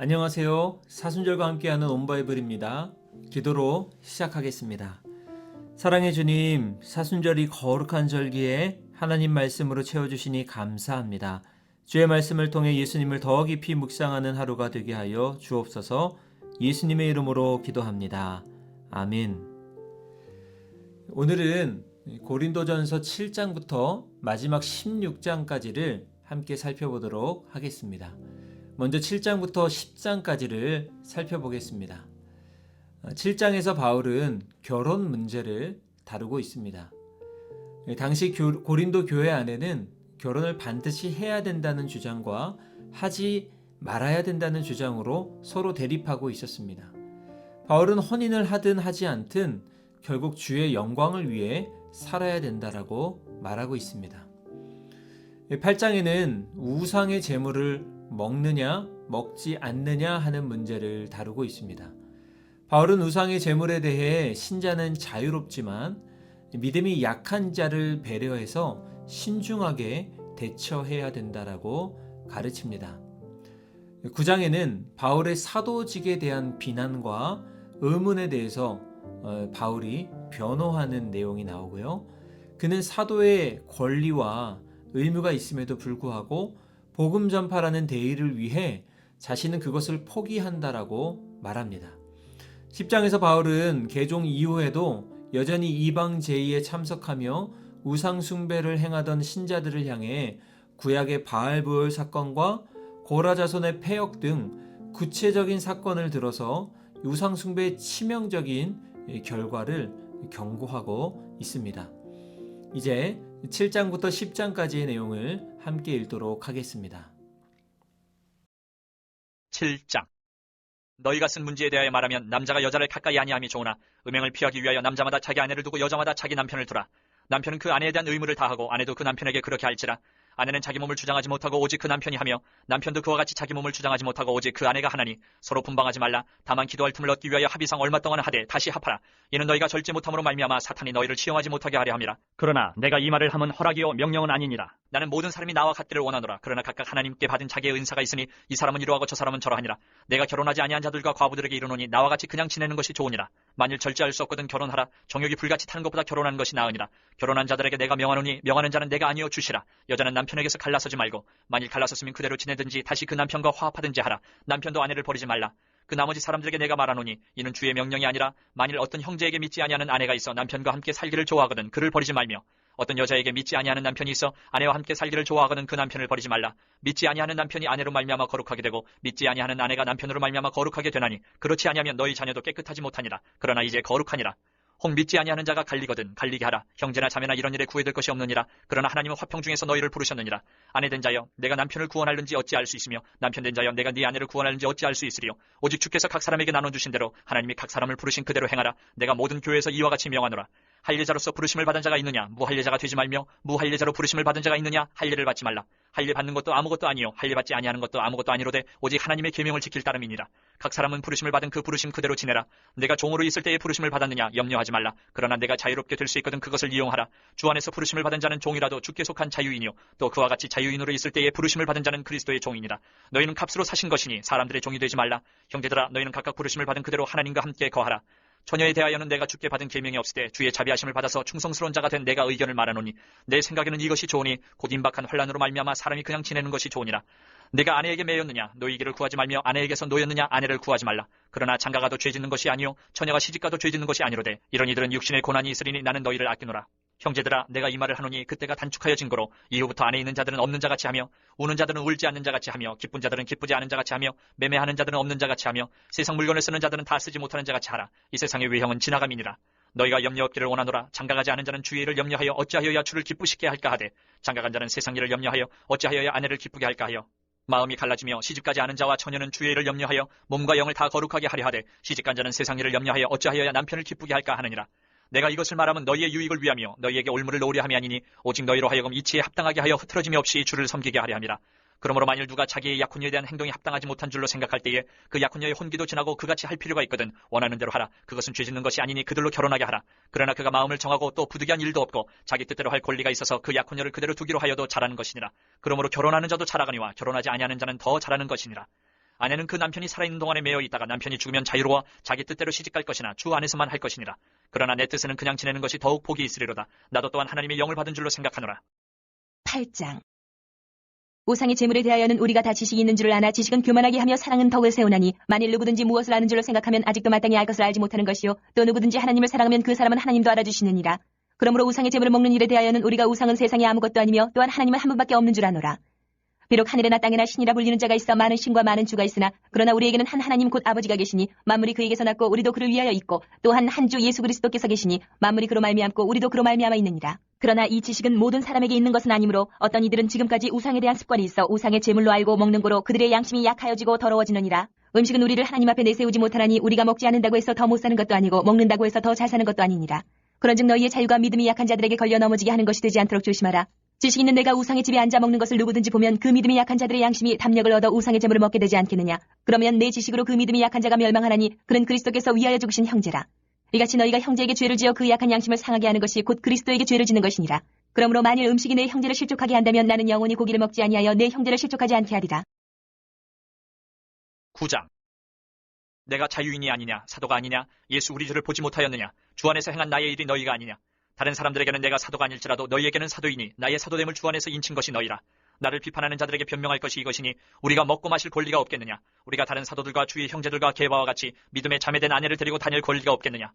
안녕하세요. 사순절과 함께하는 온바이블입니다. 기도로 시작하겠습니다. 사랑해 주님, 사순절이 거룩한 절기에 하나님 말씀으로 채워주시니 감사합니다. 주의 말씀을 통해 예수님을 더 깊이 묵상하는 하루가 되게 하여 주옵소서. 예수님의 이름으로 기도합니다. 아멘. 오늘은 고린도전서 7장부터 마지막 16장까지를 함께 살펴보도록 하겠습니다. 먼저 7장부터 10장까지를 살펴보겠습니다. 7장에서 바울은 결혼 문제를 다루고 있습니다. 당시 고린도 교회 안에는 결혼을 반드시 해야 된다는 주장과 하지 말아야 된다는 주장으로 서로 대립하고 있었습니다. 바울은 혼인을 하든 하지 않든 결국 주의 영광을 위해 살아야 된다라고 말하고 있습니다. 8장에는 우상의 제물을 먹느냐 먹지 않느냐 하는 문제를 다루고 있습니다. 바울은 우상의 제물에 대해 신자는 자유롭지만 믿음이 약한 자를 배려해서 신중하게 대처해야 된다라고 가르칩니다. 9장에는 바울의 사도직에 대한 비난과 의문에 대해서 바울이 변호하는 내용이 나오고요. 그는 사도의 권리와 의무가 있음에도 불구하고 복음 전파라는 대의를 위해 자신은 그것을 포기한다라고 말합니다. 10장에서 바울은 개종 이후에도 여전히 이방 제의에 참석하며 우상 숭배를 행하던 신자들을 향해 구약의 바알브올 사건과 고라 자손의 폐역 등 구체적인 사건을 들어서 우상 숭배의 치명적인 결과를 경고하고 있습니다. 이제 7장부터 10장까지의 내용을 함께 읽도록 하겠습니다. 7장. 너희가 쓴 문제에 대하여 말하면 남자가 여자를 가까이 아니함이 좋으나 음행을 피하기 위하여 남자마다 자기 아내를 두고 여자마다 자기 남편을 두라. 남편은 그 아내에 대한 의무를 다하고 아내도 그 남편에게 그렇게 할지라. 아내는 자기 몸을 주장하지 못하고 오직 그 남편이 하며 남편도 그와 같이 자기 몸을 주장하지 못하고 오직 그 아내가 하나니 서로 분방하지 말라. 다만 기도할 틈을 얻기 위하여 합의상 얼마 동안 하되 다시 합하라. 이는 너희가 절제 못함으로 말미암아 사탄이 너희를 치용하지 못하게 하려 함이라. 그러나 내가 이 말을 함은 허락이요 명령은 아니니라. 나는 모든 사람이 나와 같기를 원하노라. 그러나 각각 하나님께 받은 자기의 은사가 있으니 이 사람은 이러하고 저 사람은 저러하니라. 내가 결혼하지 아니한 자들과 과부들에게 이르노니 나와 같이 그냥 지내는 것이 좋으니라. 만일 절제할 수 없거든 결혼하라. 정욕이 불같이 타는 것보다 결혼하는 것이 나으니라. 결혼한 자들에게 내가 명하노니 명하는 자는 내가 아니요 주시라. 여자는 남편에게서 갈라서지 말고 만일 갈라섰으면 그대로 지내든지 다시 그 남편과 화합하든지 하라. 남편도 아내를 버리지 말라. 그 나머지 사람들에게 내가 말하노니 이는 주의 명령이 아니라 만일 어떤 형제에게 믿지 아니하는 아내가 있어 남편과 함께 살기를 좋아하거든 그를 버리지 말며 어떤 여자에게 믿지 아니하는 남편이 있어 아내와 함께 살기를 좋아하거든 그 남편을 버리지 말라. 믿지 아니하는 남편이 아내로 말미암아 거룩하게 되고 믿지 아니하는 아내가 남편으로 말미암아 거룩하게 되나니 그렇지 아니하면 너희 자녀도 깨끗하지 못하니라. 그러나 이제 거룩하니라. 혹 믿지 아니하는 자가 갈리거든 갈리게 하라. 형제나 자매나 이런 일에 구애될 것이 없느니라. 그러나 하나님은 화평 중에서 너희를 부르셨느니라. 아내된 자여 내가 남편을 구원하는지 어찌 알 수 있으며 남편된 자여 내가 네 아내를 구원하는지 어찌 알 수 있으리요. 오직 주께서 각 사람에게 나눠주신 대로 하나님이 각 사람을 부르신 그대로 행하라. 내가 모든 교회에서 이와 같이 명하노라. 할례자로서 부르심을 받은 자가 있느냐 무할례자가 되지 말며 무할례자로 부르심을 받은 자가 있느냐 할례를 받지 말라. 할례 받는 것도 아무것도 아니요 할례 받지 아니하는 것도 아무것도 아니로되 오직 하나님의 계명을 지킬 따름이니라. 각 사람은 부르심을 받은 그 부르심 그대로 지내라. 내가 종으로 있을 때에 부르심을 받았느냐 염려하지 말라. 그러나 내가 자유롭게 될 수 있거든 그것을 이용하라. 주 안에서 부르심을 받은 자는 종이라도 주께 속한 자유인이요 또 그와 같이 자유인으로 있을 때에 부르심을 받은 자는 그리스도의 종이니라. 너희는 값으로 사신 것이니 사람들의 종이 되지 말라. 형제들아 너희는 각각 부르심을 받은 그대로 하나님과 함께 거하라. 처녀에 대하여는 내가 주께 받은 계명이 없으되 주의 자비하심을 받아서 충성스러운 자가 된 내가 의견을 말하노니 내 생각에는 이것이 좋으니 곧 임박한 환난으로 말미암아 사람이 그냥 지내는 것이 좋으니라. 내가 아내에게 매였느냐 노이기를 구하지 말며 아내에게서 노였느냐 아내를 구하지 말라. 그러나 장가가도 죄짓는 것이 아니요 처녀가 시집가도 죄짓는 것이 아니로되 이런 이들은 육신의 고난이 있으리니 나는 너희를 아끼노라. 형제들아 내가 이 말을 하노니 그때가 단축하여 진거로 이후부터 안에 있는 자들은 없는 자같이 하며 우는 자들은 울지 않는 자같이 하며 기쁜 자들은 기쁘지 않은 자같이 하며 매매하는 자들은 없는 자같이 하며 세상 물건을 쓰는 자들은 다 쓰지 못하는 자같이 하라. 이 세상의 외형은 지나감이니라. 너희가 염려 없기를 원하노라. 장가가지 않은 자는 주의 일을 염려하여 어찌하여야 주를 기쁘시게 할까 하되 장가간 자는 세상 일을 염려하여 어찌하여야 아내를 기쁘게 할까 하여 마음이 갈라지며 시집가지 않은 자와 처녀는 주의 일을 염려하여 몸과 영을 다 거룩하게 하려 하되 시집간 자는 세상 일을 염려하여 어찌하여야 남편을 기쁘게 할까 하느니라. 내가 이것을 말하면 너희의 유익을 위하며 너희에게 올무를 놓으려 함이 아니니 오직 너희로 하여금 이치에 합당하게 하여 흐트러짐이 없이 주를 섬기게 하려 함이라. 그러므로 만일 누가 자기의 약혼녀에 대한 행동이 합당하지 못한 줄로 생각할 때에 그 약혼녀의 혼기도 지나고 그같이 할 필요가 있거든 원하는 대로 하라. 그것은 죄짓는 것이 아니니 그들로 결혼하게 하라. 그러나 그가 마음을 정하고 또 부득이한 일도 없고 자기 뜻대로 할 권리가 있어서 그 약혼녀를 그대로 두기로 하여도 잘하는 것이니라. 그러므로 결혼하는 자도 잘하거니와 결혼하지 아니하는 자는 더 잘하는 것이니라. 아내는 그 남편이 살아있는 동안에 매여 있다가 남편이 죽으면 자유로워 자기 뜻대로 시집갈 것이나 주 안에서만 할 것이니라. 그러나 내 뜻에는 그냥 지내는 것이 더욱 복이 있으리로다. 나도 또한 하나님의 영을 받은 줄로 생각하노라. 8장. 우상의 재물에 대하여는 우리가 다 지식이 있는 줄을 아나 지식은 교만하게 하며 사랑은 덕을 세우나니 만일 누구든지 무엇을 아는 줄로 생각하면 아직도 마땅히 알 것을 알지 못하는 것이요 또 누구든지 하나님을 사랑하면 그 사람은 하나님도 알아주시느니라. 그러므로 우상의 재물을 먹는 일에 대하여는 우리가 우상은 세상에 아무것도 아니며 또한 하나님은 한 분밖에 없는 줄 아노라. 비록 하늘에나 땅에나 신이라 불리는 자가 있어 많은 신과 많은 주가 있으나 그러나 우리에게는 한 하나님 곧 아버지가 계시니 만물이 그에게서 났고 우리도 그를 위하여 있고 또한 한 주 예수 그리스도께서 계시니 만물이 그로 말미암고 우리도 그로 말미암아 있느니라. 그러나 이 지식은 모든 사람에게 있는 것은 아니므로 어떤 이들은 지금까지 우상에 대한 습관이 있어 우상의 제물로 알고 먹는 고로 그들의 양심이 약하여지고 더러워지느니라. 음식은 우리를 하나님 앞에 내세우지 못하나니 우리가 먹지 않는다고 해서 더 못 사는 것도 아니고 먹는다고 해서 더 잘 사는 것도 아니니라. 그런즉 너희의 자유가 믿음이 약한 자들에게 걸려 넘어지게 하는 것이 되지 않도록 조심하라. 지식 있는 내가 우상의 집에 앉아 먹는 것을 누구든지 보면 그 믿음이 약한 자들의 양심이 담력을 얻어 우상의 재물을 먹게 되지 않겠느냐. 그러면 내 지식으로 그 믿음이 약한 자가 멸망하나니 그는 그리스도께서 위하여 죽으신 형제라. 이같이 너희가 형제에게 죄를 지어 그 약한 양심을 상하게 하는 것이 곧 그리스도에게 죄를 짓는 것이니라. 그러므로 만일 음식이 내 형제를 실족하게 한다면 나는 영원히 고기를 먹지 아니하여 내 형제를 실족하지 않게 하리라. 9장. 내가 자유인이 아니냐, 사도가 아니냐, 예수 우리 주를 보지 못하였느냐, 주 안에서 행한 나의 일이 너희가 아니냐. 다른 사람들에게는 내가 사도가 아닐지라도 너희에게는 사도이니 나의 사도됨을 주 안에서 인친 것이 너희라. 나를 비판하는 자들에게 변명할 것이 이것이니 우리가 먹고 마실 권리가 없겠느냐. 우리가 다른 사도들과 주의 형제들과 게바와 같이 믿음에 자매된 아내를 데리고 다닐 권리가 없겠느냐.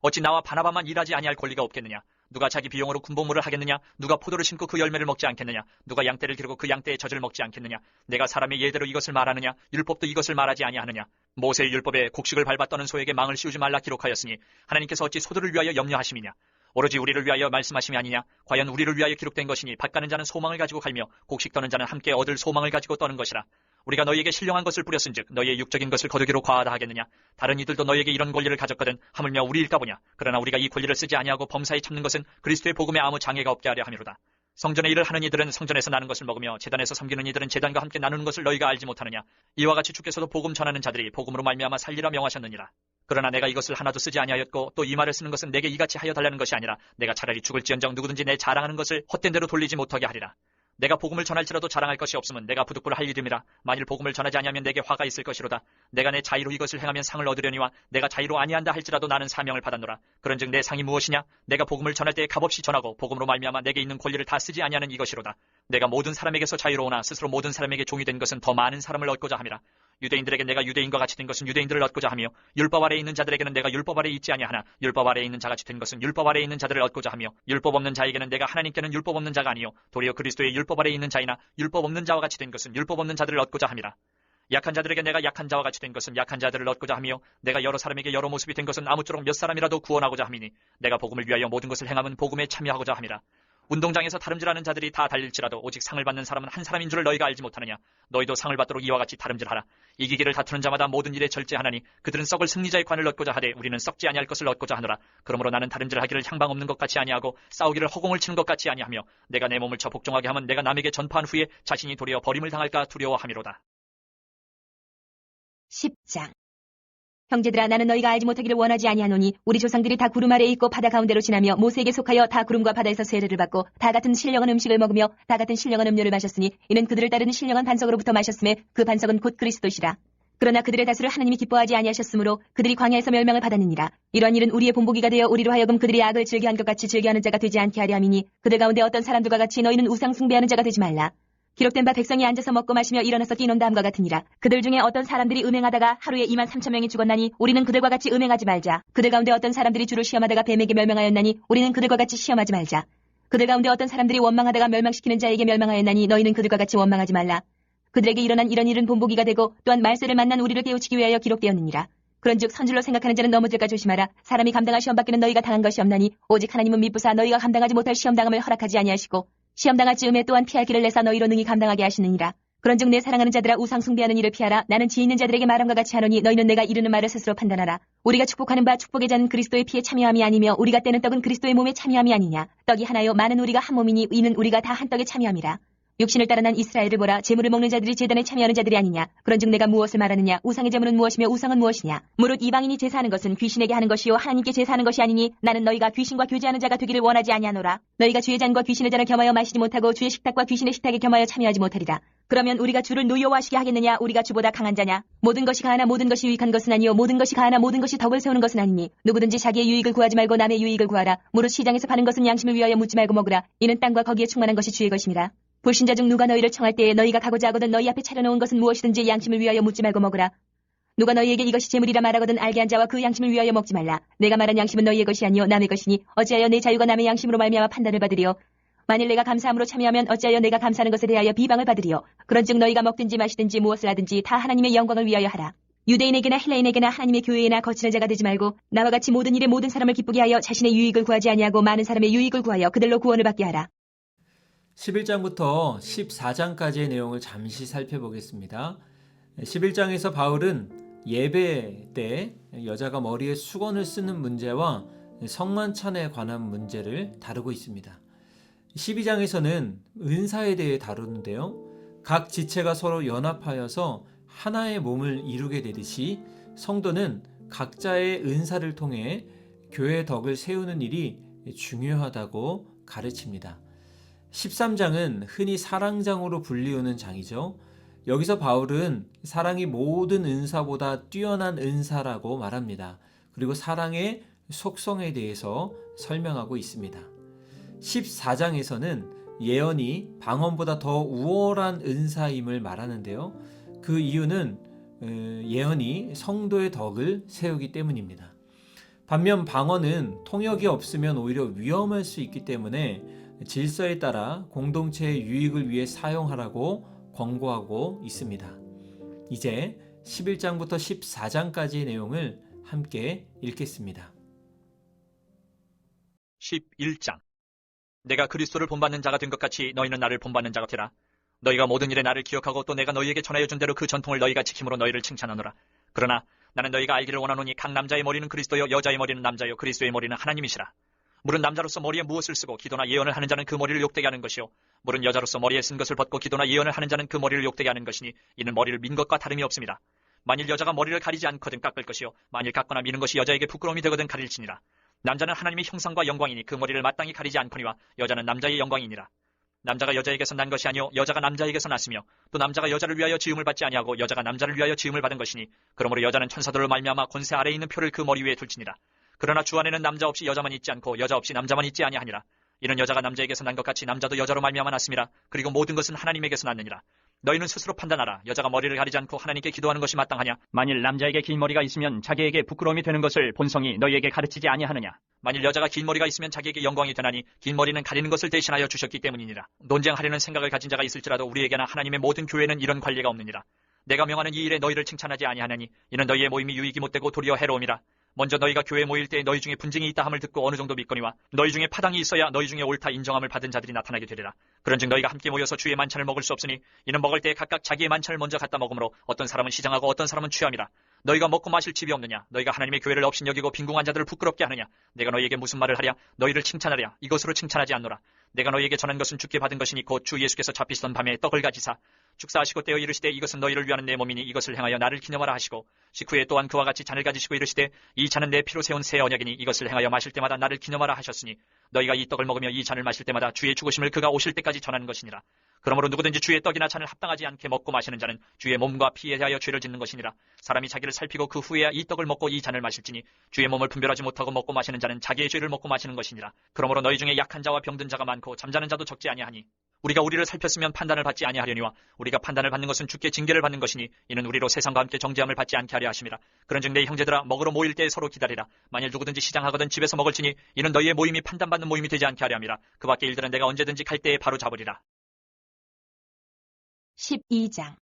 어찌 나와 바나바만 일하지 아니할 권리가 없겠느냐. 누가 자기 비용으로 군복무를 하겠느냐. 누가 포도를 심고 그 열매를 먹지 않겠느냐. 누가 양떼를 기르고 그 양떼의 젖을 먹지 않겠느냐. 내가 사람의 예대로 이것을 말하느냐. 율법도 이것을 말하지 아니하느냐. 모세의 율법에 곡식을 밟아 떠는 소에게 망을 씌우지 말라 기록하였으니 하나님께서 어찌 소들을 위하여 염려하심이냐. 오로지 우리를 위하여 말씀하심이 아니냐. 과연 우리를 위하여 기록된 것이니 밭 가는 자는 소망을 가지고 갈며 곡식 떠는 자는 함께 얻을 소망을 가지고 떠는 것이라. 우리가 너희에게 신령한 것을 뿌렸은즉 너희의 육적인 것을 거두기로 과하다 하겠느냐. 다른 이들도 너희에게 이런 권리를 가졌거든 하물며 우리일까 보냐. 그러나 우리가 이 권리를 쓰지 아니하고 범사에 참는 것은 그리스도의 복음에 아무 장애가 없게 하려 함이로다. 성전의 일을 하는 이들은 성전에서 나는 것을 먹으며 제단에서 섬기는 이들은 제단과 함께 나누는 것을 너희가 알지 못하느냐. 이와 같이 주께서도 복음 전하는 자들이 복음으로 말미암아 살리라 명하셨느니라. 그러나 내가 이것을 하나도 쓰지 아니하였고 또 이 말을 쓰는 것은 내게 이같이 하여 달라는 것이 아니라 내가 차라리 죽을지언정 누구든지 내 자랑하는 것을 헛된 대로 돌리지 못하게 하리라. 내가 복음을 전할지라도 자랑할 것이 없으면 내가 부득불 할 일임이라. 만일 복음을 전하지 아니하면 내게 화가 있을 것이로다. 내가 내 자의로 이것을 행하면 상을 얻으려니와 내가 자의로 아니한다 할지라도 나는 사명을 받았노라. 그런즉 내 상이 무엇이냐. 내가 복음을 전할 때에 값없이 전하고 복음으로 말미암아 내게 있는 권리를 다 쓰지 아니하는 이것이로다. 내가 모든 사람에게서 자유로우나 스스로 모든 사람에게 종이 된 것은 더 많은 사람을 얻고자 함이라. 유대인들에게 내가 유대인과 같이 된 것은 유대인들을 얻고자 하며 율법 아래에 있는 자들에게는 내가 율법 아래에 있지 아니하나 율법 아래에 있는 자같이 된 것은 율법 아래에 있는 자들을 얻고자 하며 율법 없는 자에게는 내가 하나님께는 율법 없는 자가 아니요 도리어 그리스도의 율법 아래에 있는 자이나 율법 없는 자와 같이 된 것은 율법 없는 자들을 얻고자 함이라. 약한 자들에게 내가 약한 자와 같이 된 것은 약한 자들을 얻고자 하며 내가 여러 사람에게 여러 모습이 된 것은 아무쪼록 몇 사람이라도 구원하고자 함이니 내가 복음을 위하여 모든 것을 행함은 복음에 참여하고자 함이라. 운동장에서 다름질하는 자들이 다 달릴지라도 오직 상을 받는 사람은 한 사람인 줄을 너희가 알지 못하느냐. 너희도 상을 받도록 이와 같이 다름질하라. 이기기를 다투는 자마다 모든 일에 절제하나니 그들은 썩을 승리자의 관을 얻고자 하되 우리는 썩지 아니할 것을 얻고자 하노라. 그러므로 나는 다름질하기를 향방 없는 것 같이 아니하고 싸우기를 허공을 치는 것 같이 아니하며 내가 내 몸을 쳐 복종하게 하면 내가 남에게 전파한 후에 자신이 도리어 버림을 당할까 두려워함이로다. 10장. 형제들아 나는 너희가 알지 못하기를 원하지 아니하노니 우리 조상들이 다 구름 아래에 있고 바다 가운데로 지나며 모세에게 속하여 다 구름과 바다에서 세례를 받고 다 같은 신령한 음식을 먹으며 다 같은 신령한 음료를 마셨으니 이는 그들을 따르는 신령한 반석으로부터 마셨음에 그 반석은 곧 그리스도시라. 그러나 그들의 다수를 하나님이 기뻐하지 아니하셨으므로 그들이 광야에서 멸망을 받았느니라. 이러한 일은 우리의 본보기가 되어 우리로 하여금 그들이 악을 즐겨한 것 같이 즐겨하는 자가 되지 않게 하려 함이니 그들 가운데 어떤 사람들과 같이 너희는 우상 숭배하는 자가 되지 말라. 기록된 바 백성이 앉아서 먹고 마시며 일어나서 뛰논 다음과 같으니라. 그들 중에 어떤 사람들이 음행하다가 하루에 23,000명이 죽었나니 우리는 그들과 같이 음행하지 말자. 그들 가운데 어떤 사람들이 주를 시험하다가 뱀에게 멸망하였나니 우리는 그들과 같이 시험하지 말자. 그들 가운데 어떤 사람들이 원망하다가 멸망시키는 자에게 멸망하였나니 너희는 그들과 같이 원망하지 말라. 그들에게 일어난 이런 일은 본보기가 되고 또한 말세를 만난 우리를 깨우치기 위하여 기록되었느니라. 그런즉 선줄로 생각하는 자는 넘어질까 조심하라. 사람이 감당할 시험 밖에는 너희가 당한 것이 없나니 오직 하나님은 미쁘사 너희가 감당하지 못할 시험 당함을 허락하지 아니하시고 시험 당할 즈음에 또한 피할 길을 내사 너희로 능히 감당하게 하시느니라. 그런즉 내 사랑하는 자들아 우상 숭배하는 일을 피하라. 나는 지혜 있는 자들에게 말함과 같이 하노니 너희는 내가 이르는 말을 스스로 판단하라. 우리가 축복하는 바 축복의 잔은 그리스도의 피에 참여함이 아니며 우리가 떼는 떡은 그리스도의 몸에 참여함이 아니냐. 떡이 하나요 많은 우리가 한 몸이니 이는 우리가 다 한 떡에 참여함이라. 육신을 따라 난 이스라엘을 보라. 제물을 먹는 자들이 제단에 참여하는 자들이 아니냐. 그런즉 내가 무엇을 말하느냐. 우상의 제물은 무엇이며 우상은 무엇이냐. 무릇 이방인이 제사하는 것은 귀신에게 하는 것이요 하나님께 제사하는 것이 아니니 나는 너희가 귀신과 교제하는 자가 되기를 원하지 아니하노라. 너희가 주의 잔과 귀신의 잔을 겸하여 마시지 못하고 주의 식탁과 귀신의 식탁에 겸하여 참여하지 못하리라. 그러면 우리가 주를 노여워하시게 하겠느냐? 우리가 주보다 강한 자냐? 모든 것이 가하나 모든 것이 유익한 것은 아니요 모든 것이 가하나 모든 것이 덕을 세우는 것은 아니니 누구든지 자기의 유익을 구하지 말고 남의 유익을 구하라. 무릇 시장에서 파는 것은 양심을 위하여 묻지 말고 먹으라. 이는 땅과 거기에 충만한 것이 주의 것임이라. 불신자 중 누가 너희를 청할 때에 너희가 가고자 하거든 너희 앞에 차려놓은 것은 무엇이든지 양심을 위하여 묻지 말고 먹으라. 누가 너희에게 이것이 재물이라 말하거든 알게 한 자와 그 양심을 위하여 먹지 말라. 내가 말한 양심은 너희의 것이 아니요 남의 것이니 어찌하여 내 자유가 남의 양심으로 말미암아 판단을 받으리요. 만일 내가 감사함으로 참여하면 어찌하여 내가 감사하는 것에 대하여 비방을 받으리요. 그런즉 너희가 먹든지 마시든지 무엇을 하든지 다 하나님의 영광을 위하여 하라. 유대인에게나 헬라인에게나 하나님의 교회에나 거치는 자가 되지 말고 나와 같이 모든 일에 모든 사람을 기쁘게 하여 자신의 유익을 구하지 아니하고 많은 사람의 유익을 구하여 그들로 구원을 받게 하라. 11장부터 14장까지의 내용을 잠시 살펴보겠습니다. 11장에서 바울은 예배 때 여자가 머리에 수건을 쓰는 문제와 성만찬에 관한 문제를 다루고 있습니다. 12장에서는 은사에 대해 다루는데요. 각 지체가 서로 연합하여서 하나의 몸을 이루게 되듯이 성도는 각자의 은사를 통해 교회의 덕을 세우는 일이 중요하다고 가르칩니다. 13장은 흔히 사랑장으로 불리우는 장이죠. 여기서 바울은 사랑이 모든 은사보다 뛰어난 은사라고 말합니다. 그리고 사랑의 속성에 대해서 설명하고 있습니다. 14장에서는 예언이 방언보다 더 우월한 은사임을 말하는데요. 그 이유는 예언이 성도의 덕을 세우기 때문입니다. 반면 방언은 통역이 없으면 오히려 위험할 수 있기 때문에 질서에 따라 공동체의 유익을 위해 사용하라고 권고하고 있습니다. 이제 11장부터 14장까지의 내용을 함께 읽겠습니다. 11장. 내가 그리스도를 본받는 자가 된 것 같이 너희는 나를 본받는 자가 되라. 너희가 모든 일에 나를 기억하고 또 내가 너희에게 전하여 준 대로 그 전통을 너희가 지킴으로 너희를 칭찬하노라. 그러나 나는 너희가 알기를 원하노니 각 남자의 머리는 그리스도요 여자의 머리는 남자요 그리스도의 머리는 하나님이시라. 물은 남자로서 머리에 무엇을 쓰고 기도나 예언을 하는 자는 그 머리를 욕되게 하는 것이요 물은 여자로서 머리에 쓴 것을 벗고 기도나 예언을 하는 자는 그 머리를 욕되게 하는 것이니 이는 머리를 민 것과 다름이 없습니다. 만일 여자가 머리를 가리지 않거든 깎을 것이요 만일 깎거나 미는 것이 여자에게 부끄러움이 되거든 가릴지니라. 남자는 하나님의 형상과 영광이니 그 머리를 마땅히 가리지 않거니와 여자는 남자의 영광이니라. 남자가 여자에게서 난 것이 아니요 여자가 남자에게서 났으며 또 남자가 여자를 위하여 지음을 받지 아니하고 여자가 남자를 위하여 지음을 받은 것이니 그러므로 여자는 천사들로 말미암아 권세 아래에 있는 표를 그 머리 위에 둘지니라. 그러나 주 안에는 남자 없이 여자만 있지 않고 여자 없이 남자만 있지 아니하니라. 이는 여자가 남자에게서 난 것 같이 남자도 여자로 말미암아 났음이라. 그리고 모든 것은 하나님에게서 났느니라. 너희는 스스로 판단하라. 여자가 머리를 가리지 않고 하나님께 기도하는 것이 마땅하냐? 만일 남자에게 긴 머리가 있으면 자기에게 부끄러움이 되는 것을 본성이 너희에게 가르치지 아니하느냐? 만일 여자가 긴 머리가 있으면 자기에게 영광이 되나니 긴 머리는 가리는 것을 대신하여 주셨기 때문이니라. 논쟁하려는 생각을 가진 자가 있을지라도 우리에게나 하나님의 모든 교회는 이런 관리가 없느니라. 내가 명하는 이 일에 너희를 칭찬하지 아니하나니 이는 너희의 모임이 유익이 못되고 도리어 해로움이라. 먼저 너희가 교회에 모일 때 너희 중에 분쟁이 있다 함을 듣고 어느 정도 믿거니와 너희 중에 파당이 있어야 너희 중에 옳다 인정함을 받은 자들이 나타나게 되리라. 그런즉 너희가 함께 모여서 주의 만찬을 먹을 수 없으니 이는 먹을 때 각각 자기의 만찬을 먼저 갖다 먹으므로 어떤 사람은 시장하고 어떤 사람은 취함이라. 너희가 먹고 마실 집이 없느냐? 너희가 하나님의 교회를 업신여기고 빈궁한 자들을 부끄럽게 하느냐? 내가 너희에게 무슨 말을 하랴? 너희를 칭찬하랴? 이것으로 칭찬하지 않노라. 내가 너희에게 전한 것은 주께 받은 것이니 곧 주 예수께서 잡히시던 밤에 떡을 가지사 축사하시고 떼어 이르시되 이것은 너희를 위하는 내 몸이니 이것을 행하여 나를 기념하라 하시고 식후에 또한 그와 같이 잔을 가지시고 이르시되 이 잔은 내 피로 세운 새 언약이니 이것을 행하여 마실 때마다 나를 기념하라 하셨으니 너희가 이 떡을 먹으며 이 잔을 마실 때마다 주의 죽으심을 그가 오실 때까지 전하는 것이니라. 그러므로 누구든지 주의 떡이나 잔을 합당하지 않게 먹고 마시는 자는 주의 몸과 피에 대하여 죄를 짓는 것이니라. 사람이 자기를 살피고 그 후에야 이 떡을 먹고 이 잔을 마실지니 주의 몸을 분별하지 못하고 먹고 마시는 자는 자기의 죄를 먹고 마시는 것이니라. 그러므로 너희 중에 약한 자와 병든 자가 많고 잠자는 자도 적지 아니하니 우리가 우리를 살폈으면 판단을 받지 아니하려니와 우리가 판단을 받는 것은 주께 징계를 받는 것이니 이는 우리로 세상과 함께 정죄함을 받지 않게 하려 하심이라. 그런즉 내 형제들아 먹으러 모일 때 서로 기다리라. 만일 누구든지 시장하거든 집에서 먹을지니 이는 너희의 모임이 판단받는 모임이 되지 않게 하려 함이라. 그 밖의 일들은 내가 언제든지 갈 때에 바로 잡으리라. 12장.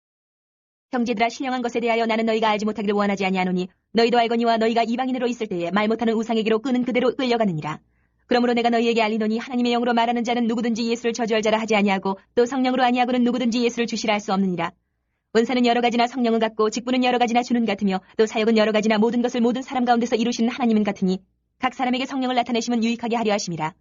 형제들아 신령한 것에 대하여 나는 너희가 알지 못하기를 원하지 아니하노니 너희도 알거니와 너희가 이방인으로 있을 때에 말 못하는 우상에게로 끄는 그대로 끌려가느니라. 그러므로 내가 너희에게 알리노니 하나님의 영으로 말하는 자는 누구든지 예수를 저주할 자라 하지 아니하고 또 성령으로 아니하고는 누구든지 예수를 주시라 할 수 없느니라. 은사는 여러 가지나 성령은 같고 직분은 여러 가지나 주는 같으며 또 사역은 여러 가지나 모든 것을 모든 사람 가운데서 이루시는 하나님은 같으니 각 사람에게 성령을 나타내심은 유익하게 하려 하심이라.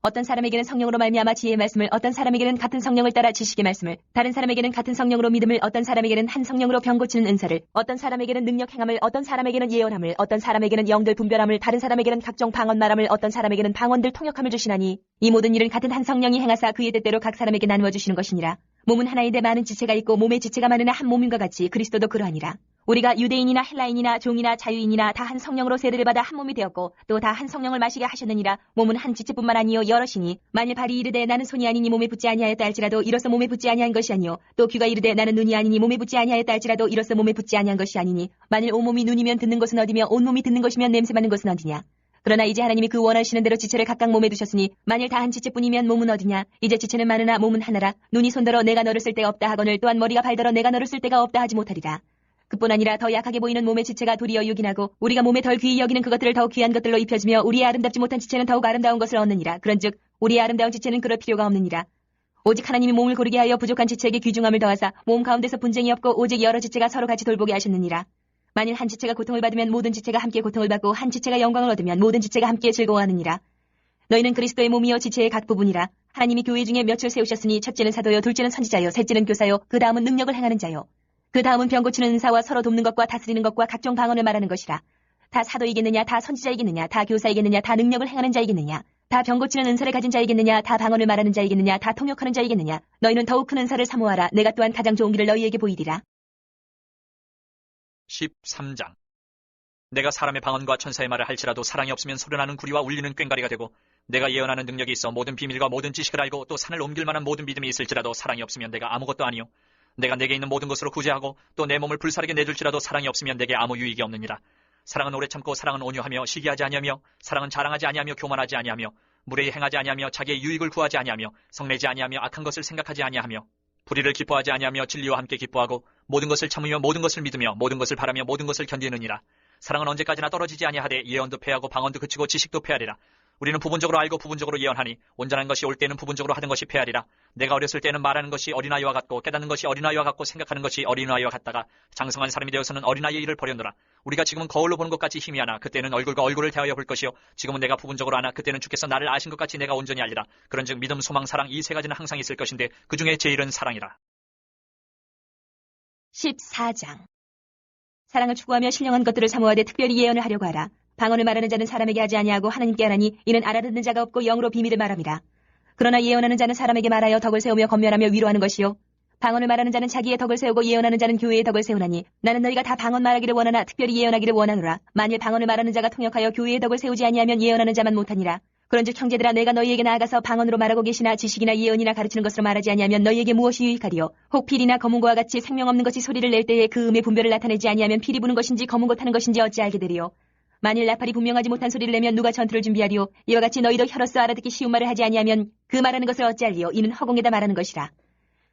어떤 사람에게는 성령으로 말미암아 지혜의 말씀을, 어떤 사람에게는 같은 성령을 따라 지식의 말씀을, 다른 사람에게는 같은 성령으로 믿음을, 어떤 사람에게는 한 성령으로 병 고치는 은사를, 어떤 사람에게는 능력 행함을, 어떤 사람에게는 예언함을, 어떤 사람에게는 영들 분별함을, 다른 사람에게는 각종 방언 말함을, 어떤 사람에게는 방언들 통역함을 주시나니 이 모든 일은 같은 한 성령이 행하사 그의 뜻대로 각 사람에게 나누어 주시는 것이니라. 몸은 하나인데 많은 지체가 있고 몸의 지체가 많으나 한 몸인과 같이 그리스도도 그러하니라. 우리가 유대인이나 헬라인이나 종이나 자유인이나 다 한 성령으로 세례를 받아 한 몸이 되었고 또 다 한 성령을 마시게 하셨느니라. 몸은 한 지체뿐만 아니요 여럿이니 만일 발이 이르되 나는 손이 아니니 몸에 붙지 아니하였다 할지라도 이로써 몸에 붙지 아니한 것이 아니요 또 귀가 이르되 나는 눈이 아니니 몸에 붙지 아니하였다 할지라도 이로써 몸에 붙지 아니한 것이 아니니 만일 온몸이 눈이면 듣는 것은 어디며 온몸이 듣는 것이면 냄새 맡는 것은 어디냐. 그러나 이제 하나님이 그 원하시는 대로 지체를 각각 몸에 두셨으니 만일 다 한 지체뿐이면 몸은 어디냐. 이제 지체는 많으나 몸은 하나라. 눈이 손더러 내가 너를 쓸 데가 없다 하거늘 또한 머리가 발더러 내가 너를 쓸 데가 없다 하지 못하리라. 그뿐 아니라 더 약하게 보이는 몸의 지체가 도리어 유긴하고 우리가 몸에 덜 귀히 여기는 그것들을 더욱 귀한 것들로 입혀주며 우리의 아름답지 못한 지체는 더욱 아름다운 것을 얻느니라. 그런즉 우리의 아름다운 지체는 그럴 필요가 없느니라. 오직 하나님이 몸을 고르게 하여 부족한 지체에게 귀중함을 더하사 몸 가운데서 분쟁이 없고 오직 여러 지체가 서로 같이 돌보게 하셨느니라. 만일 한 지체가 고통을 받으면 모든 지체가 함께 고통을 받고 한 지체가 영광을 얻으면 모든 지체가 함께 즐거워하느니라. 너희는 그리스도의 몸이요 지체의 각 부분이라. 하나님이 교회 중에 몇을 세우셨으니 첫째는 사도요 둘째는 선지자요 셋째는 교사요 그 다음은 능력을 행하는 자요 그 다음은 병 고치는 은사와 서로 돕는 것과 다스리는 것과 각종 방언을 말하는 것이라. 다 사도이겠느냐 다 선지자이겠느냐 다 교사이겠느냐 다 능력을 행하는 자이겠느냐 다 병 고치는 은사를 가진 자이겠느냐 다 방언을 말하는 자이겠느냐 다 통역하는 자이겠느냐. 너희는 더욱 큰 은사를 사모하라. 내가 또한 가장 좋은 길을 너희에게 보이리라. 13장. 내가 사람의 방언과 천사의 말을 할지라도 사랑이 없으면 소리나는 구리와 울리는 꽹과리가 되고 내가 예언하는 능력이 있어 모든 비밀과 모든 지식을 알고 또 산을 옮길 만한 모든 믿음이 있을지라도 사랑이 없으면 내가 아무것도 아니요 내가 내게 있는 모든 것으로 구제하고 또 내 몸을 불사르게 내줄지라도 사랑이 없으면 내게 아무 유익이 없느니라. 사랑은 오래 참고 사랑은 온유하며 시기하지 아니하며 사랑은 자랑하지 아니하며 교만하지 아니하며 무례히 행하지 아니하며 자기의 유익을 구하지 아니하며 성내지 아니하며 악한 것을 생각하지 아니하며 불의를 기뻐하지 아니하며 진리와 함께 기뻐하고 모든 것을 참으며 모든 것을 믿으며 모든 것을 바라며 모든 것을 견디느니라. 사랑은 언제까지나 떨어지지 아니하되 예언도 패하고 방언도 그치고 지식도 패하리라. 우리는 부분적으로 알고 부분적으로 예언하니 온전한 것이 올 때는 부분적으로 하던 것이 패하리라. 내가 어렸을 때는 말하는 것이 어린아이와 같고 깨닫는 것이 어린아이와 같고 생각하는 것이 어린아이와 같다가 장성한 사람이 되어서는 어린아이의 일을 버렸노라. 우리가 지금은 거울로 보는 것 같이 희미하나 그때는 얼굴과 얼굴을 대하여 볼 것이요 지금은 내가 부분적으로 아나 그때는 주께서 나를 아신 것 같이 내가 온전히 알리라. 그런즉 믿음 소망 사랑 이 세 가지는 항상 있을 것인데 그 중에 제일은 사랑이라. 14장. 사랑을 추구하며 신령한 것들을 사모하되 특별히 예언을 하려고 하라. 방언을 말하는 자는 사람에게 하지 아니하고 하나님께 하나니 이는 알아듣는 자가 없고 영으로 비밀을 말함이라. 그러나 예언하는 자는 사람에게 말하여 덕을 세우며 권면하며 위로하는 것이요 방언을 말하는 자는 자기의 덕을 세우고 예언하는 자는 교회의 덕을 세우나니 나는 너희가 다 방언 말하기를 원하나 특별히 예언하기를 원하노라. 만일 방언을 말하는 자가 통역하여 교회의 덕을 세우지 아니하면 예언하는 자만 못하니라. 그런즉 형제들아 내가 너희에게 나아가서 방언으로 말하고 계시나 지식이나 예언이나 가르치는 것으로 말하지 아니하면 너희에게 무엇이 유익하리요. 혹 필이나 검은고와 같이 생명 없는 것이 소리를 낼 때에 그 음의 분별을 나타내지 아니하면 필이 부는 것인지 검은 고 타는 것인지 어찌 알게 되리요. 만일 나팔이 분명하지 못한 소리를 내면 누가 전투를 준비하리요. 이와 같이 너희도 혀로서 알아듣기 쉬운 말을 하지 아니하면 그 말하는 것을 어찌 알리요. 이는 허공에다 말하는 것이라.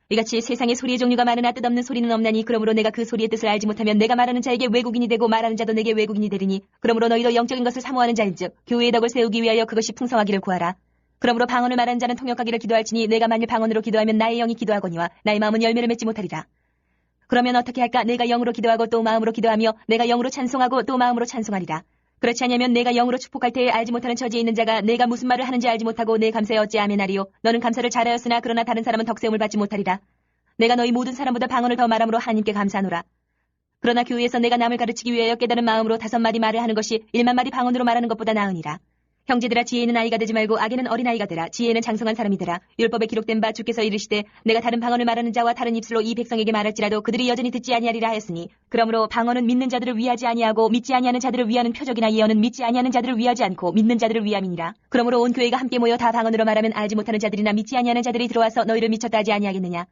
이같이 세상에 소리의 종류가 많으나 뜻없는 소리는 없나니 그러므로 내가 그 소리의 뜻을 알지 못하면 내가 말하는 자에게 외국인이 되고 말하는 자도 내게 외국인이 되리니 그러므로 너희도 영적인 것을 사모하는 자인즉 교회의 덕을 세우기 위하여 그것이 풍성하기를 구하라. 그러므로 방언을 말하는 자는 통역하기를 기도할지니 내가 만일 방언으로 기도하면 나의 영이 기도하거니와 나의 마음은 열매를 맺지 못하리라. 그러면 어떻게 할까? 내가 영으로 기도하고 또 마음으로 기도하며 내가 영으로 찬송하고 또 마음으로 찬송하리라. 그렇지 않으면 내가 영으로 축복할 때에 알지 못하는 처지에 있는 자가 내가 무슨 말을 하는지 알지 못하고 내 감사에 어찌 아멘하리요. 너는 감사를 잘하였으나 그러나 다른 사람은 덕세움을 받지 못하리라. 내가 너희 모든 사람보다 방언을 더 말함으로 하나님께 감사하노라. 그러나 교회에서 내가 남을 가르치기 위하여 깨달은 마음으로 5마디 말을 하는 것이 1만 마디 방언으로 말하는 것보다 나으니라. 형제들아 지혜는 아이가 되지 말고 악에는 어린아이가 되라. 지혜는 장성한 사람이 되라. 율법에 기록된 바 주께서 이르시되 내가 다른 방언을 말하는 자와 다른 입술로 이 백성에게 말할지라도 그들이 여전히 듣지 아니하리라 하였으니 그러므로 방언은 믿는 자들을 위하지 아니하고 믿지 아니하는 자들을 위하는 표적이나 예언은 믿지 아니하는 자들을 위하지 않고 믿는 자들을 위함이니라. 그러므로 온 교회가 함께 모여 다 방언으로 말하면 알지 못하는 자들이나 믿지 아니하는 자들이 들어와서 너희를 미쳤다 하지 아니하겠느냐.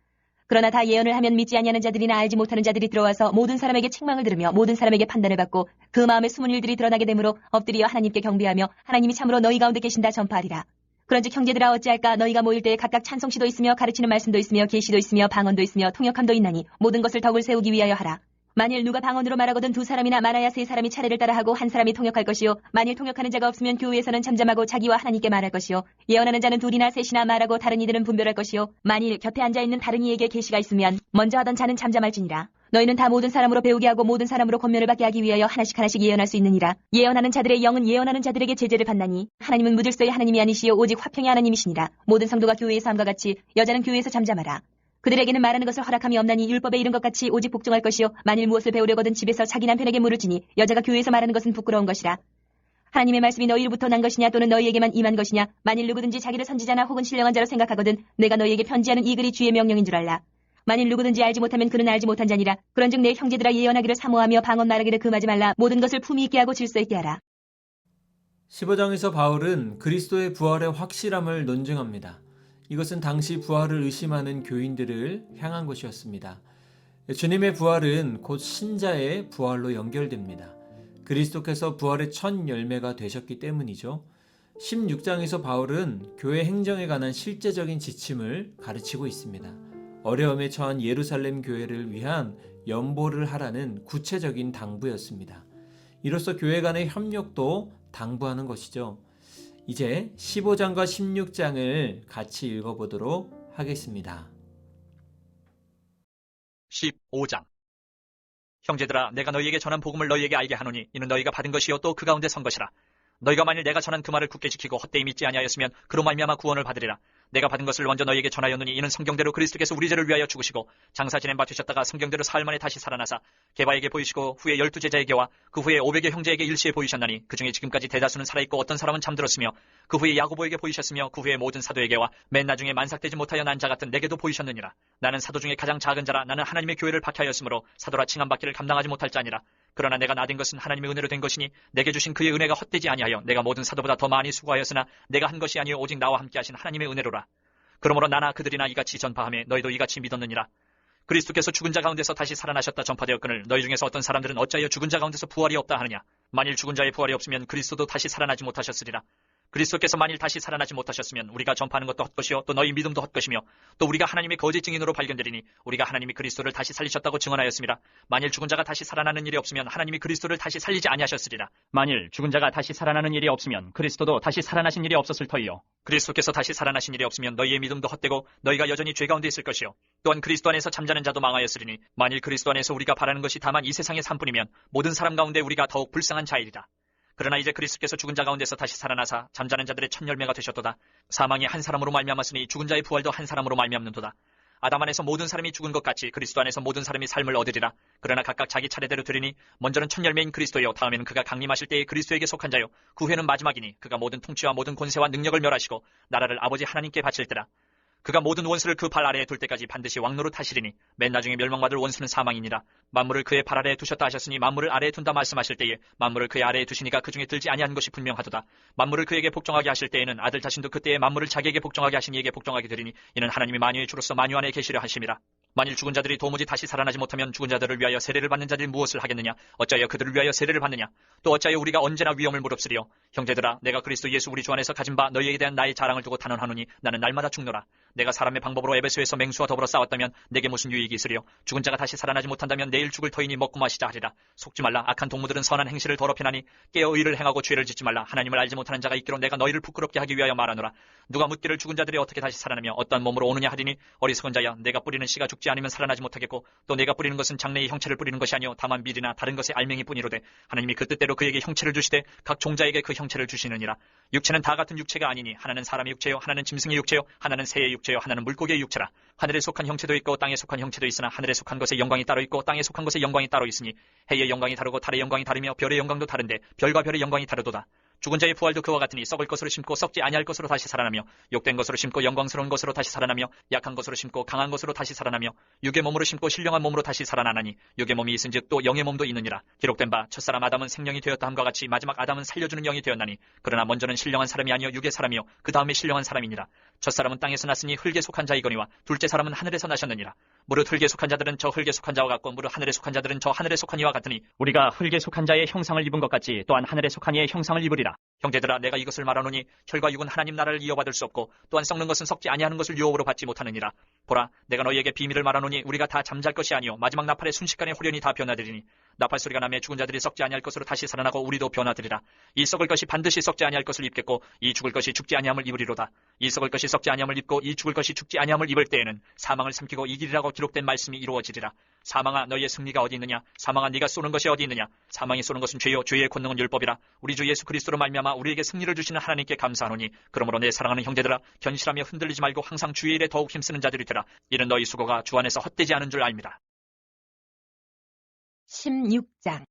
그러나 다 예언을 하면 믿지 아니하는 자들이나 알지 못하는 자들이 들어와서 모든 사람에게 책망을 들으며 모든 사람에게 판단을 받고 그 마음에 숨은 일들이 드러나게 되므로 엎드려 하나님께 경배하며 하나님이 참으로 너희 가운데 계신다 전파하리라. 그런즉 형제들아 어찌할까? 너희가 모일 때에 각각 찬송시도 있으며 가르치는 말씀도 있으며 계시도 있으며 방언도 있으며 통역함도 있나니 모든 것을 덕을 세우기 위하여 하라. 만일 누가 방언으로 말하거든 2사람이나 많아야 3사람이 차례를 따라 하고 1사람이 통역할 것이요 만일 통역하는 자가 없으면 교회에서는 잠잠하고 자기와 하나님께 말할 것이요 예언하는 자는 2이나 3이나 말하고 다른 이들은 분별할 것이요 만일 곁에 앉아있는 다른 이에게 계시가 있으면 먼저 하던 자는 잠잠할지니라. 너희는 다 모든 사람으로 배우게 하고 모든 사람으로 권면을 받게 하기 위하여 하나씩 예언할 수 있느니라. 예언하는 자들의 영은 예언하는 자들에게 제재를 받나니 하나님은 무질서의 하나님이 아니시요 오직 화평의 하나님이시니라. 모든 성도가 교회에서 함과 같이 여자는 교회에서 잠잠하라. 그들에게는 말하는 것을 허락함이 없나니 율법에 이른 것 같이 오직 복종할 것이요 만일 무엇을 배우려거든 집에서 자기 남편에게 물을 지니 여자가 교회에서 말하는 것은 부끄러운 것이라. 하나님의 말씀이 너희로부터 난 것이냐 또는 너희에게만 임한 것이냐. 만일 누구든지 자기를 선지자나 혹은 신령한 자로 생각하거든 내가 너희에게 편지하는 이 글이 주의 명령인 줄 알라. 만일 누구든지 알지 못하면 그는 알지 못한 자니라. 그런즉 내 형제들아 예언하기를 사모하며 방언 말하기를 금하지 말라. 모든 것을 품위 있게 하고 질서 있게 하라. 15장에서 바울은 그리스도의 부활의 확실함을 논증합니다. 이것은 당시 부활을 의심하는 교인들을 향한 것이었습니다. 주님의 부활은 곧 신자의 부활로 연결됩니다. 그리스도께서 부활의 첫 열매가 되셨기 때문이죠. 16장에서 바울은 교회 행정에 관한 실제적인 지침을 가르치고 있습니다. 어려움에 처한 예루살렘 교회를 위한 연보를 하라는 구체적인 당부였습니다. 이로써 교회 간의 협력도 당부하는 것이죠. 이제 15장과 16장을 같이 읽어보도록 하겠습니다. 15장. 형제들아, 내가 너희에게 전한 복음을 너희에게 알게 하노니 이는 너희가 받은 것이요 또 그 가운데 선 것이라. 너희가 만일 내가 전한 그 말을 굳게 지키고 헛되이 믿지 아니하였으면 그로 말미암아 구원을 받으리라. 내가 받은 것을 먼저 너희에게 전하였노니 이는 성경대로 그리스도께서 우리 죄를 위하여 죽으시고 장사 지낸 바 되셨다가 성경대로 사흘 만에 다시 살아나사 게바에게 보이시고 후에 12제자에게와 그 후에 500여 형제에게 일시에 보이셨나니 그 중에 지금까지 대다수는 살아있고 어떤 사람은 잠들었으며 그 후에 야고보에게 보이셨으며 그 후에 모든 사도에게와 맨 나중에 만삭되지 못하여 난 자 같은 내게도 보이셨느니라. 나는 사도 중에 가장 작은 자라. 나는 하나님의 교회를 박해하였으므로 사도라 칭함받기를 감당하지 못할 자니라. 그러나 내가 나된 것은 하나님의 은혜로 된 것이니 내게 주신 그의 은혜가 헛되지 아니하여 내가 모든 사도보다 더 많이 수고하였으나 내가 한 것이 아니요 오직 나와 함께 하신 하나님의 은혜로라. 그러므로 나나 그들이나 이같이 전파하며 너희도 이같이 믿었느니라. 그리스도께서 죽은 자 가운데서 다시 살아나셨다 전파되었거늘 너희 중에서 어떤 사람들은 어찌하여 죽은 자 가운데서 부활이 없다 하느냐. 만일 죽은 자의 부활이 없으면 그리스도도 다시 살아나지 못하셨으리라. 그리스도께서 만일 다시 살아나지 못하셨으면 우리가 전파하는 것도 헛것이요 또 너희 믿음도 헛것이며 또 우리가 하나님의 거짓 증인으로 발견되리니 우리가 하나님이 그리스도를 다시 살리셨다고 증언하였습니다. 만일 죽은 자가 다시 살아나는 일이 없으면 하나님이 그리스도를 다시 살리지 아니하셨으리라. 만일 죽은 자가 다시 살아나는 일이 없으면 그리스도도 다시 살아나신 일이 없었을 터이요. 그리스도께서 다시 살아나신 일이 없으면 너희의 믿음도 헛되고 너희가 여전히 죄 가운데 있을 것이요. 또한 그리스도 안에서 잠자는 자도 망하였으리니 만일 그리스도 안에서 우리가 바라는 것이 다만 이 세상의 삶뿐이면 모든 사람 가운데 우리가 더욱 불쌍한 자이리라. 그러나 이제 그리스도께서 죽은 자 가운데서 다시 살아나사 잠자는 자들의 첫 열매가 되셨도다. 사망이 한 사람으로 말미암았으니 죽은 자의 부활도 한 사람으로 말미암는도다. 아담 안에서 모든 사람이 죽은 것 같이 그리스도 안에서 모든 사람이 삶을 얻으리라. 그러나 각각 자기 차례대로 되리니 먼저는 첫 열매인 그리스도요 다음에는 그가 강림하실 때에 그리스도에게 속한 자요 그 후에는 마지막이니 그가 모든 통치와 모든 권세와 능력을 멸하시고 나라를 아버지 하나님께 바칠 때라. 그가 모든 원수를 그 발 아래에 둘 때까지 반드시 왕노로 타시리니 맨 나중에 멸망받을 원수는 사망이니라. 만물을 그의 발 아래에 두셨다 하셨으니 만물을 아래에 둔다 말씀하실 때에 만물을 그의 아래에 두시니까 그 중에 들지 아니한 것이 분명하도다. 만물을 그에게 복종하게 하실 때에는 아들 자신도 그때에 만물을 자기에게 복종하게 하신 이에게 복종하게 되리니 이는 하나님이 만유의 주로서 만유 안에 계시려 하심이라. 만일 죽은 자들이 도무지 다시 살아나지 못하면 죽은 자들을 위하여 세례를 받는 자들이 무엇을 하겠느냐? 어찌하여 그들을 위하여 세례를 받느냐? 또 어찌하여 우리가 언제나 위험을 무릅쓰리요? 형제들아, 내가 그리스도 예수 우리 주 안에서 가진 바 너희에 대한 나의 자랑을 두고 단언하노니 나는 날마다 죽노라. 내가 사람의 방법으로 에베소에서 맹수와 더불어 싸웠다면 내게 무슨 유익이 있으리요? 죽은 자가 다시 살아나지 못한다면 내일 죽을 터이니 먹고 마시자 하리라. 속지 말라. 악한 동무들은 선한 행실을 더럽히나니 깨어 의를 행하고 죄를 짓지 말라. 하나님을 알지 못하는 자가 있기로 내가 너희를 부끄럽게 하기 위하여 말하노라. 누가 묻기를 죽은 자들이 어떻게 다시 살아나며 어떠한 몸으로 오느냐 하리니 어리석은 자야, 내가 뿌리는 씨가 죽지 않으면 살아나지 못하겠고 또 내가 뿌리는 것은 장래의 형체를 뿌리는 것이 아니요 다만 밀이나 다른 것의 알맹이 뿐이로되 하나님이 그 뜻대로 그에게 형체를 주시되 각 종자에게 그 형체를 주시느니라. 육체는 다 같은 육체가 아니니 하나는 사람의 육체요 하나는 짐승의 육체요 하나는 새의 육체요 하나는 물고기의 육체라. 하늘에 속한 형체도 있고 땅에 속한 형체도 있으나 하늘에 속한 것의 영광이 따로 있고 땅에 속한 것의 영광이 따로 있으니 해의 영광이 다르고 달의 영광이 다르며 별의 영광도 다른데 별과 별의 영광이 다르도다. 죽은 자의 부활도 그와 같으니 썩을 것으로 심고 썩지 아니할 것으로 다시 살아나며 욕된 것으로 심고 영광스러운 것으로 다시 살아나며 약한 것으로 심고 강한 것으로 다시 살아나며 육의 몸으로 심고 신령한 몸으로 다시 살아나나니 육의 몸이 있은즉 또 영의 몸도 있느니라. 기록된 바 첫사람 아담은 생명이 되었다 함과 같이 마지막 아담은 살려주는 영이 되었나니 그러나 먼저는 신령한 사람이 아니요 육의 사람이요 그 다음에 신령한 사람이니라. 첫사람은 땅에서 났으니 흙에 속한 자이거니와 둘째 사람은 하늘에서 나셨느니라. 무릇 흙에 속한 자들은 저 흙에 속한 자와 같고 무릇 하늘에 속한 자들은 저 하늘에 속한 이와 같으니 우리가 흙에 속한 자의 형상을 입은 것 같이 또한 하늘에 속한 이의 형상을 입으리라. 형제들아, 내가 이것을 말하노니 혈과 육은 하나님 나라를 이어받을 수 없고 또한 썩는 것은 썩지 아니하는 것을 유업으로 받지 못하느니라. 보라, 내가 너희에게 비밀을 말하노니 우리가 다 잠잘 것이 아니요 마지막 나팔의 순식간에 후련히 다 변화되리니 나팔 소리가 나며 죽은 자들이 썩지 아니할 것으로 다시 살아나고 우리도 변화되리라. 이 썩을 것이 반드시 썩지 아니할 것을 입겠고 이 죽을 것이 죽지 아니함을 입으리로다. 이 썩을 것이 썩지 아니함을 입고 이 죽을 것이 죽지 아니함을 입을 때에는 사망을 삼키고 이기리라고 기록된 말씀이 이루어지리라. 사망아, 너희의 승리가 어디 있느냐? 사망아, 네가 쏘는 것이 어디 있느냐? 사망이 쏘는 것은 죄요 죄의 권능은 율법이라. 우리 주 예수 그리스도로 말미암아 우리에게 승리를 주시는 하나님께 감사하노니 그러므로 내 사랑하는 형제들아, 견실하며 흔들리지 말고 항상 주의 일에 더욱 힘쓰는 자들이 되라. 이는 너희 수고가 주 안에서 헛되지 않은 줄 압니다. 16장.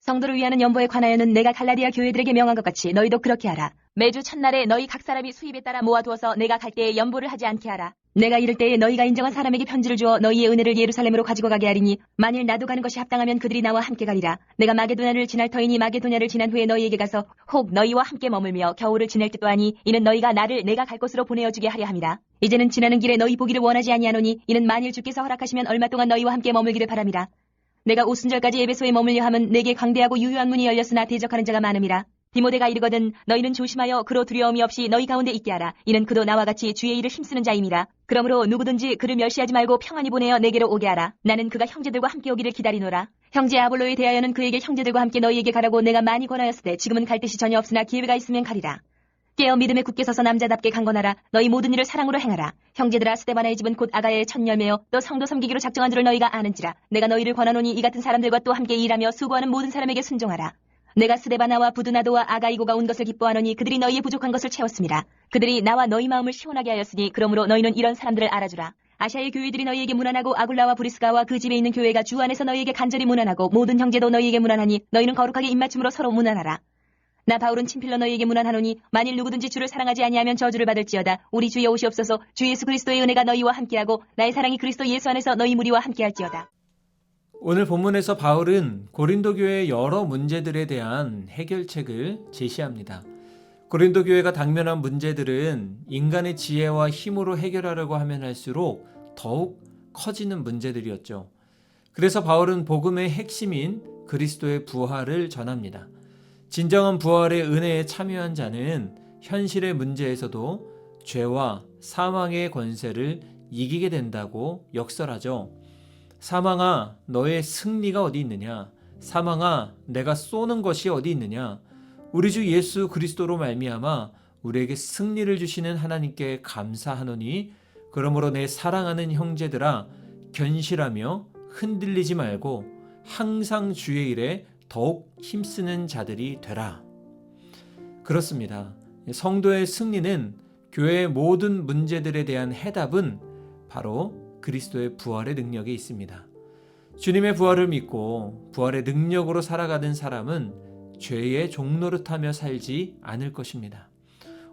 성도를 위하는 연보에 관하여는 내가 갈라디아 교회들에게 명한 것 같이 너희도 그렇게 하라. 매주 첫날에 너희 각 사람이 수입에 따라 모아두어서 내가 갈 때에 연보를 하지 않게 하라. 내가 이를 때에 너희가 인정한 사람에게 편지를 주어 너희의 은혜를 예루살렘으로 가지고 가게 하리니 만일 나도 가는 것이 합당하면 그들이 나와 함께 가리라. 내가 마게도냐를 지날 터이니 마게도냐를 지난 후에 너희에게 가서 혹 너희와 함께 머물며 겨울을 지낼 듯도 하니 이는 너희가 나를 내가 갈 곳으로 보내어주게 하려 함이라. 이제는 지나는 길에 너희 보기를 원하지 아니하노니 이는 만일 주께서 허락하시면 얼마 동안 너희와 함께 머물기를 바람이라. 내가 오순절까지 에베소에 머물려 함은 내게 광대하고 유효한 문이 열렸으나 대적하는 자가 많음이라. 디모데가 이르거든 너희는 조심하여 그로 두려움이 없이 너희 가운데 있게 하라. 이는 그도 나와 같이 주의 일을 힘쓰는 자임이라. 그러므로 누구든지 그를 멸시하지 말고 평안히 보내어 내게로 오게 하라. 나는 그가 형제들과 함께 오기를 기다리노라. 형제 아볼로에 대하여는 그에게 형제들과 함께 너희에게 가라고 내가 많이 권하였으되 지금은 갈 뜻이 전혀 없으나 기회가 있으면 가리라. 깨어 믿음에 굳게 서서 남자답게 강건하라. 너희 모든 일을 사랑으로 행하라. 형제들아 스데바나의 집은 곧 아가야의 첫 열매요 또 성도 섬기기로 작정한 줄을 너희가 아는지라. 내가 너희를 권하노니 이 같은 사람들과 또 함께 일하며 수고하는 모든 사람에게 순종하라. 내가 스데바나와 부두나도와 아가이고가 온 것을 기뻐하노니 그들이 너희의 부족한 것을 채웠음이라. 그들이 나와 너희 마음을 시원하게 하였으니 그러므로 너희는 이런 사람들을 알아주라. 아시아의 교회들이 너희에게 문안하고 아굴라와 브리스가와 그 집에 있는 교회가 주 안에서 너희에게 간절히 문안하고 모든 형제도 너희에게 문안하니 너희는 거룩하게 입맞춤으로 서로 문안하라. 나 바울은 친필로 너희에게 문안하노니 만일 누구든지 주를 사랑하지 아니하면 저주를 받을지어다. 우리 주여 오시옵소서. 주 예수 그리스도의 은혜가 너희와 함께하고 나의 사랑이 그리스도 예수 안에서 너희 무리와 함께할지어다. 오늘 본문에서 바울은 고린도 교회의 여러 문제들에 대한 해결책을 제시합니다. 고린도 교회가 당면한 문제들은 인간의 지혜와 힘으로 해결하려고 하면 할수록 더욱 커지는 문제들이었죠. 그래서 바울은 복음의 핵심인 그리스도의 부활을 전합니다. 진정한 부활의 은혜에 참여한 자는 현실의 문제에서도 죄와 사망의 권세를 이기게 된다고 역설하죠. 사망아, 너의 승리가 어디 있느냐? 사망아, 내가 쏘는 것이 어디 있느냐? 우리 주 예수 그리스도로 말미암아 우리에게 승리를 주시는 하나님께 감사하노니 그러므로 내 사랑하는 형제들아 견실하며 흔들리지 말고 항상 주의 일에 더욱 힘쓰는 자들이 되라. 그렇습니다. 성도의 승리는 교회의 모든 문제들에 대한 해답은 바로 그리스도의 부활의 능력에 있습니다. 주님의 부활을 믿고 부활의 능력으로 살아가는 사람은 죄의 종노릇하며 살지 않을 것입니다.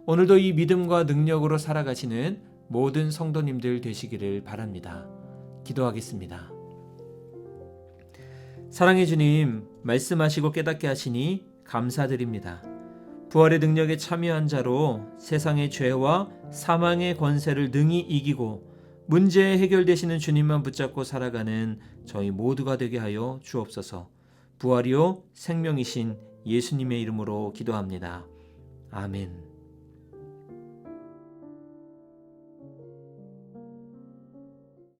오늘도 이 믿음과 능력으로 살아가시는 모든 성도님들 되시기를 바랍니다. 기도하겠습니다. 사랑의 주님, 말씀하시고 깨닫게 하시니 감사드립니다. 부활의 능력에 참여한 자로 세상의 죄와 사망의 권세를 능히 이기고 문제 해결되시는 주님만 붙잡고 살아가는 저희 모두가 되게 하여 주옵소서. 부활이요 생명이신 예수님의 이름으로 기도합니다. 아멘.